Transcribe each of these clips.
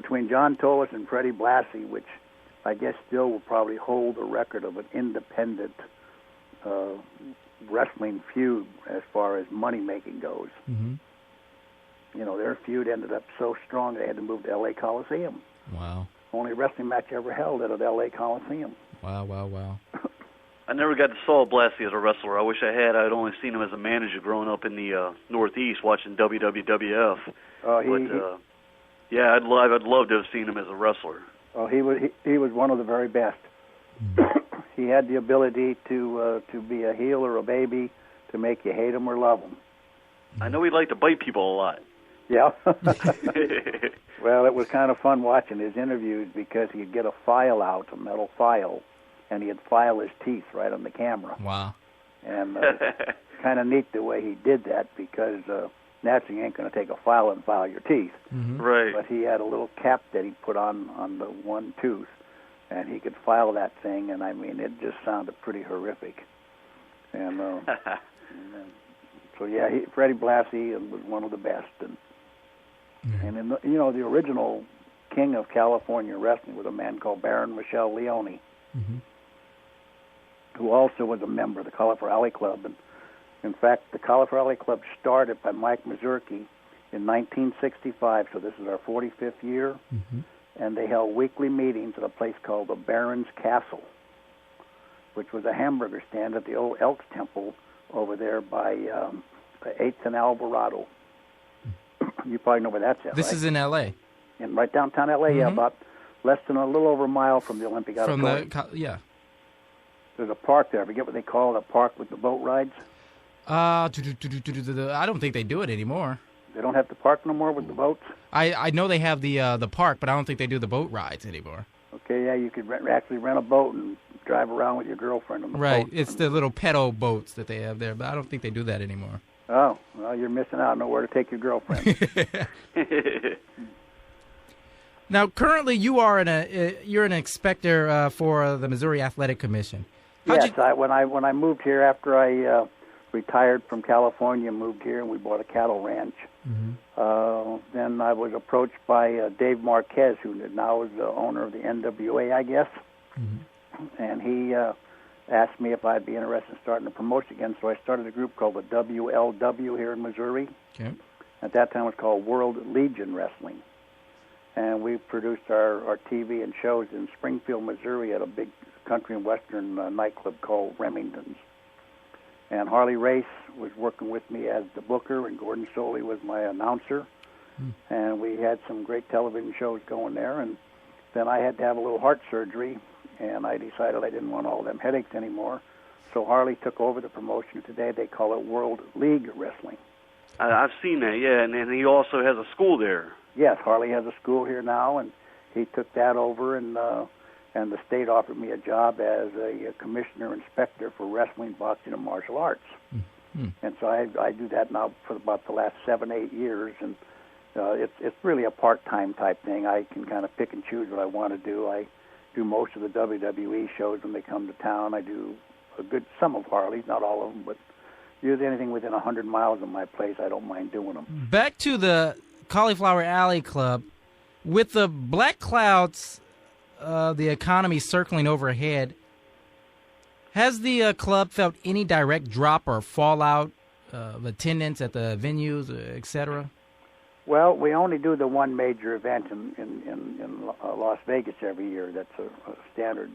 between John Tolis and Freddie Blassie, which I guess still will probably hold the record of an independent wrestling feud as far as money making goes. Mm-hmm. You know, their feud ended up so strong they had to move to L.A. Coliseum. Wow. Only wrestling match ever held at an L.A. Coliseum. Wow. I never got to saw Blassie as a wrestler. I wish I had. I'd only seen him as a manager growing up in the Northeast watching WWF. Yeah, I'd love to have seen him as a wrestler. Oh, he was one of the very best. He had the ability to be a heel or a baby, to make you hate him or love him. I know he liked to bite people a lot. Yeah. Well, it was kind of fun watching his interviews because he'd get a file out, a metal file, and he'd file his teeth right on the camera. Wow. And kind of neat the way he did that because naturally you ain't going to take a file and file your teeth. Mm-hmm. Right. But he had a little cap that he put on the one tooth, and he could file that thing, and I mean, it just sounded pretty horrific. And so, yeah, Freddie Blassie was one of the best. And in the original king of California wrestling was a man called Baron Michel Leone, who also was a member of the Cauliflower Alley Club. And in fact, the Cauliflower Alley Club started by Mike Mazurki in 1965, so this is our 45th year. And they held weekly meetings at a place called the Baron's Castle, which was a hamburger stand at the old Elks Temple over there by 8th and Alvarado. You probably know where that's at, This right? is in L.A. In right downtown L.A., yeah, about less than a little over a mile from the Olympic Auditorium. Yeah. There's a park there. I forget what they call it, a park with the boat rides. I don't think they do it anymore. They don't have the park no more with the boats? I know they have the park, but I don't think they do the boat rides anymore. Okay, yeah, you could actually rent a boat and drive around with your girlfriend on the boat. Right, it's the little pedal boats that they have there, but I don't think they do that anymore. Oh, well, you're missing out. Nowhere to take your girlfriend. Now, currently, you're an inspector for the Missouri Athletic Commission. Yes, when I moved here after I retired from California, moved here, and we bought a cattle ranch. Then I was approached by Dave Marquez, who now is the owner of the NWA, I guess. And he asked me if I'd be interested in starting a promotion again, so I started a group called the OWW here in Missouri. Okay. At that time, it was called World Legion Wrestling. And we produced our TV and shows in Springfield, Missouri at a big country and western nightclub called Remington's. And Harley Race was working with me as the booker, and Gordon Soley was my announcer. And we had some great television shows going there. And then I had to have a little heart surgery, and I decided I didn't want all them headaches anymore. So Harley took over the promotion. Today they call it World League Wrestling. I've seen that, yeah, and he also has a school there. Yes, Harley has a school here now, and he took that over, and the state offered me a job as a commissioner inspector for wrestling, boxing, and martial arts. And so I do that now for about the last 7-8 years, and it's really a part-time type thing. I can kind of pick and choose what I want to do. I do most of the WWE shows when they come to town. I do some of Harley's, not all of them, but usually anything within 100 miles of my place, I don't mind doing them. Back to the Cauliflower Alley Club. With the black clouds, the economy circling overhead, has the club felt any direct drop or fallout of attendance at the venues, etc.? Well, we only do the one major event in Las Vegas every year. That's a standard,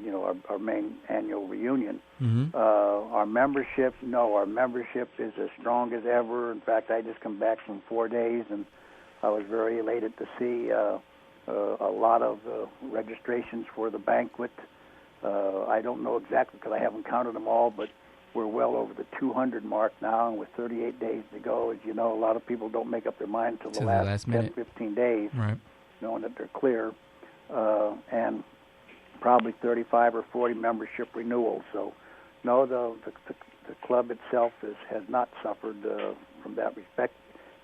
our main annual reunion. Our membership is as strong as ever. In fact, I just come back from 4 days, and I was very elated to see a lot of registrations for the banquet. I don't know exactly because I haven't counted them all, but we're well over the 200 mark now, and with 38 days to go, as you know, a lot of people don't make up their mind until the last 10, 15 days, right, knowing that they're clear, and probably 35 or 40 membership renewals. So, no, the club itself has not suffered from that respect.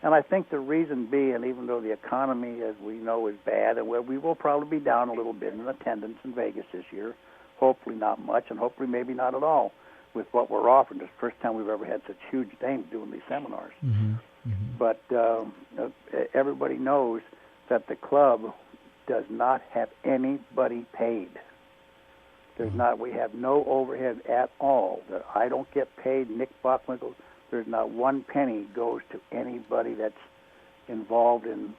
And I think the reason being, even though the economy, as we know, is bad, and we will probably be down a little bit in attendance in Vegas this year, hopefully not much, and hopefully maybe not at all, with what we're offering. It's the first time we've ever had such huge names doing these seminars. But everybody knows that the club does not have anybody paid. There's not. We have no overhead at all. I don't get paid. Nick Bockwinkel. There's not one penny goes to anybody that's involved in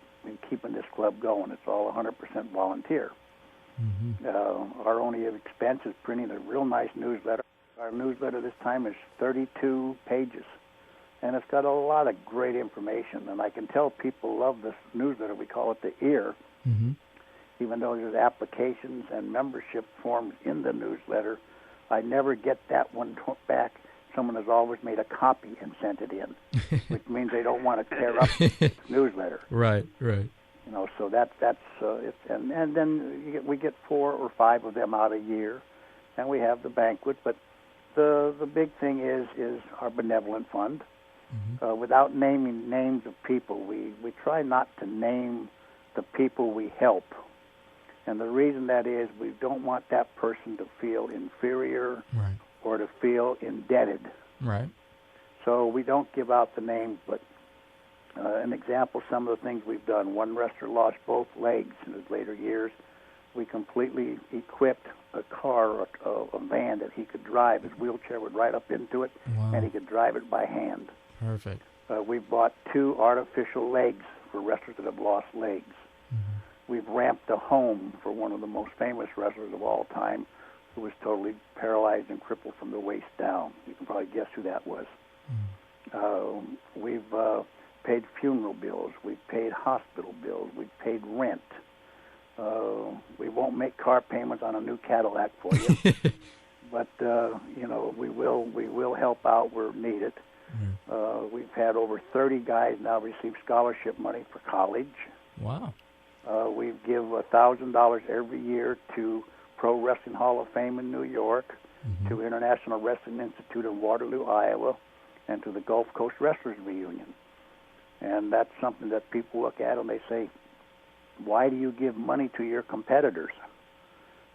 keeping this club going. It's all 100% volunteer. Our only expense is printing a real nice newsletter. Our newsletter this time is 32 pages, and it's got a lot of great information. And I can tell people love this newsletter. We call it the ear. Even though there's applications and membership forms in the newsletter, I never get that one back. Someone has always made a copy and sent it in, which means they don't want to tear up the newsletter. Right. So that's it's, and then we get 4 or 5 of them out a year, and we have the banquet. But the big thing is our benevolent fund. Without naming names of people, we try not to name the people we help. And the reason that is we don't want that person to feel inferior or to feel indebted. Right. So we don't give out the names, but an example, some of the things we've done. One wrestler lost both legs in his later years. We completely equipped a car, a van that he could drive. His wheelchair would ride up into it, and he could drive it by hand. Perfect. We bought 2 artificial legs for wrestlers that have lost legs. We've ramped a home for one of the most famous wrestlers of all time, who was totally paralyzed and crippled from the waist down. You can probably guess who that was. We've paid funeral bills. We've paid hospital bills. We've paid rent. We won't make car payments on a new Cadillac for you, but we will help out where needed. We've had over 30 guys now receive scholarship money for college. Wow. We give $1,000 every year to Pro Wrestling Hall of Fame in New York, to International Wrestling Institute in Waterloo, Iowa, and to the Gulf Coast Wrestlers Reunion. And that's something that people look at and they say, why do you give money to your competitors?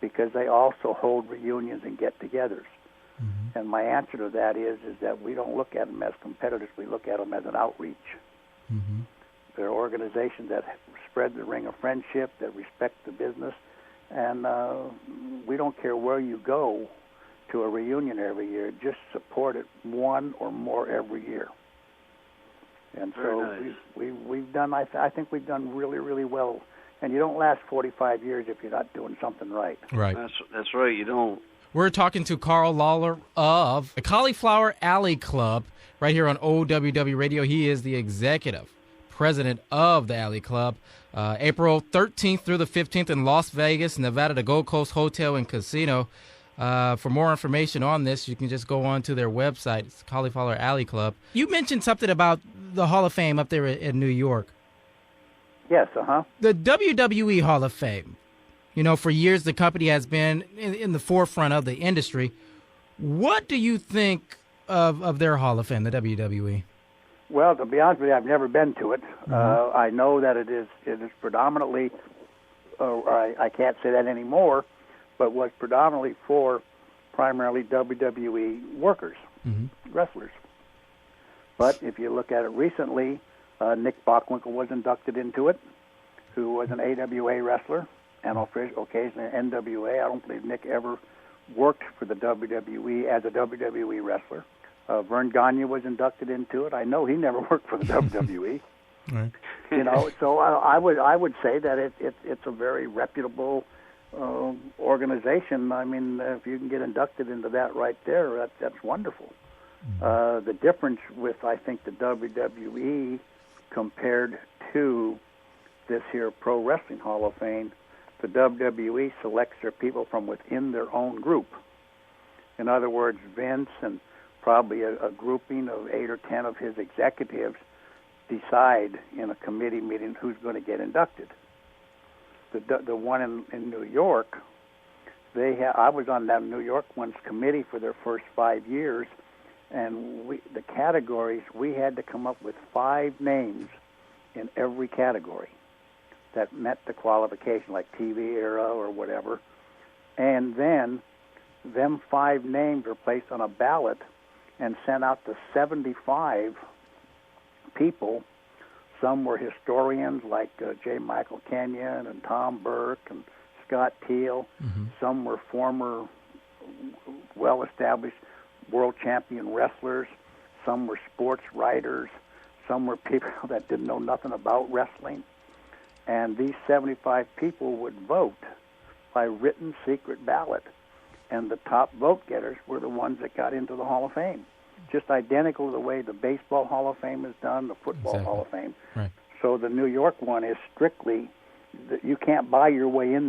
Because they also hold reunions and get-togethers. And my answer to that is that we don't look at them as competitors. We look at them as an outreach. They're organizations that spread the ring of friendship, that respect the business, and we don't care where you go to a reunion every year. Just support it, one or more every year. And so we've done. I think we've done really, really well. And you don't last 45 years if you're not doing something right. Right. That's right. You don't. We're talking to Karl Lauer of the Cauliflower Alley Club right here on OWW Radio. He is the executive president of the Alley Club. April 13th through the 15th in Las Vegas, Nevada, the Gold Coast Hotel and Casino. For more information on this, you can just go on to their website. It's Cauliflower Alley Club. You mentioned something about the Hall of Fame up there in New York. Yes, The WWE Hall of Fame. You know, for years the company has been in the forefront of the industry. What do you think of their Hall of Fame, the WWE? Well, to be honest with you, I've never been to it. I know that it is predominantly, I can't say that anymore, but was predominantly for primarily WWE workers, wrestlers. But if you look at it recently, Nick Bockwinkel was inducted into it, who was an AWA wrestler and occasionally an NWA. I don't believe Nick ever worked for the WWE as a WWE wrestler. Vern Gagne was inducted into it. I know he never worked for the WWE. Right. So I would say that it's a very reputable organization. I mean, if you can get inducted into that right there, that's wonderful. The difference with, I think, the WWE compared to this here Pro Wrestling Hall of Fame, the WWE selects their people from within their own group. In other words, Vince and probably a grouping of 8 or 10 of his executives decide in a committee meeting who's going to get inducted. The one in New York, I was on that New York one's committee for their first 5 years, and the categories, we had to come up with 5 names in every category that met the qualification, like TV era or whatever. And then them 5 names were placed on a ballot and sent out to 75 people Some were historians like J. Michael Kenyon and Tom Burke and Scott Teal. Some were former well-established world champion wrestlers. Some were sports writers. Some were people that didn't know nothing about wrestling. And these 75 people would vote by written secret ballot. And the top vote getters were the ones that got into the Hall of Fame. Just identical to the way the Baseball Hall of Fame is done, the Football Hall of Fame. Right. So the New York one is strictly, you can't buy your way in